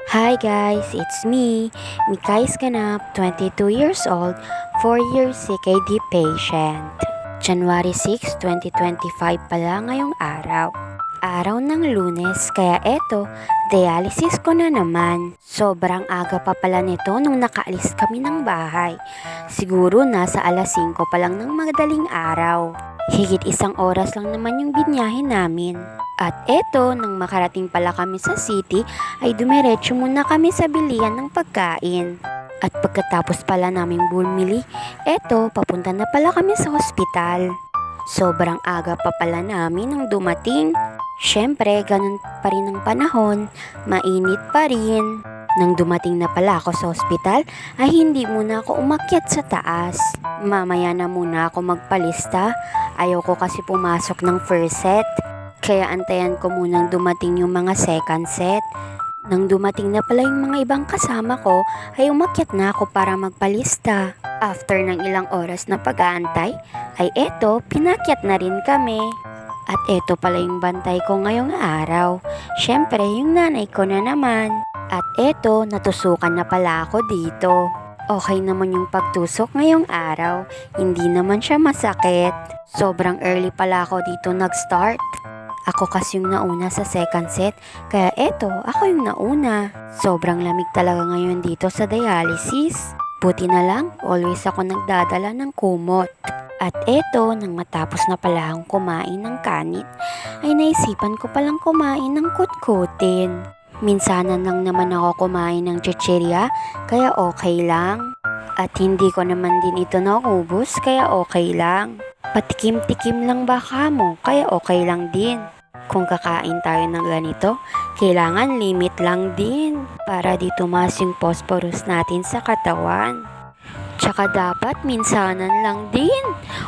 Hi guys, it's me, Mikay Sganap, 22 years old, 4 years CKD patient. January 6, 2025 pala ngayong araw. Araw ng Lunes, kaya eto, dialysis ko na naman. Sobrang aga pa pala nito nung nakaalis kami ng bahay. Siguro nasa alas 5 pa lang ng madaling araw. Higit isang oras lang naman yung binyahe namin. At eto, nang makarating pala kami sa city, ay dumiretso muna kami sa bilihan ng pagkain. At pagkatapos pala naming bumili, eto, papunta na pala kami sa ospital. Sobrang aga pa pala namin nang dumating. Syempre, ganun pa rin ang panahon, mainit pa rin. Nang dumating na pala ako sa ospital, ay hindi muna ako umakyat sa taas. Mamaya na muna ako magpalista. Ayoko kasi pumasok ng first set. Kaya antayan ko munang dumating yung mga second set. Nang dumating na pala yung mga ibang kasama ko, ay umakyat na ako para magpalista. After ng ilang oras na pag-aantay, ay eto, pinakyat na rin kami. At eto pala yung bantay ko ngayong araw. Syempre, yung nanay ko na naman. At eto, natusukan na pala ako dito. Okay naman yung pagtusok ngayong araw. Hindi naman siya masakit. Sobrang early pala ako dito nag-start. Ako kasi yung nauna sa second set, kaya eto, ako yung nauna. Sobrang lamig talaga ngayon dito sa dialysis. Buti na lang, always ako nagdadala ng kumot. At eto, nang matapos na pala akong kumain ng kanin, ay naisipan ko palang kumain ng kutkutin. Minsanan lang naman ako kumain ng chichirya, kaya okay lang. At hindi ko naman din ito naubos, kaya okay lang. Patikim-tikim lang baka mo, kaya okay lang din. Kung kakain tayo ng ganito, kailangan limit lang din para di tumaas yung phosphorus natin sa katawan. Tsaka dapat minsanan lang din,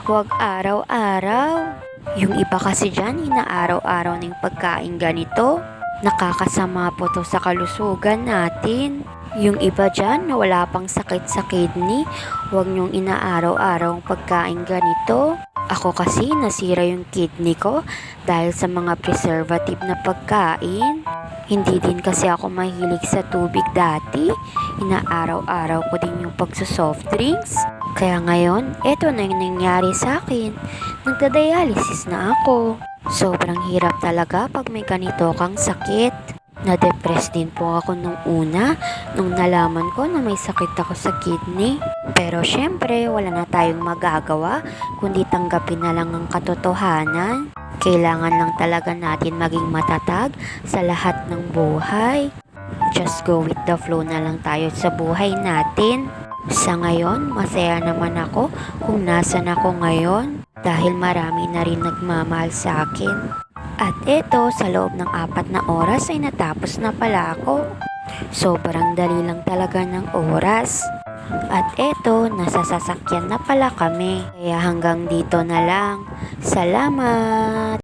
huwag araw-araw. Yung iba kasi dyan, inaaraw-araw ng pagkain ganito. Nakakasama po to sa kalusugan natin. Yung iba dyan na wala pang sakit sa kidney, huwag nyong inaaraw-araw ang pagkain ganito. Ako kasi nasira yung kidney ko dahil sa mga preservative na pagkain. Hindi din kasi ako mahilig sa tubig dati. Inaaraw-araw ko din yung pagsusoft drinks. Kaya ngayon, eto na yung nangyari sa akin. Nagda-dialysis na ako. Sobrang hirap talaga pag may ganito kang sakit. Na-depress din po ako nung una, nung nalaman ko na may sakit ako sa kidney. Pero syempre, wala na tayong magagawa, kundi tanggapin na lang ang katotohanan. Kailangan lang talaga natin maging matatag sa lahat ng buhay. Just go with the flow na lang tayo sa buhay natin. Sa ngayon, masaya naman ako kung nasan ako ngayon dahil marami na rin nagmamahal sa akin. At eto, sa loob ng 4 na oras ay natapos na pala ako. Sobrang dali lang talaga ng oras. At eto, nasa sasakyan na pala kami. Kaya hanggang dito na lang. Salamat!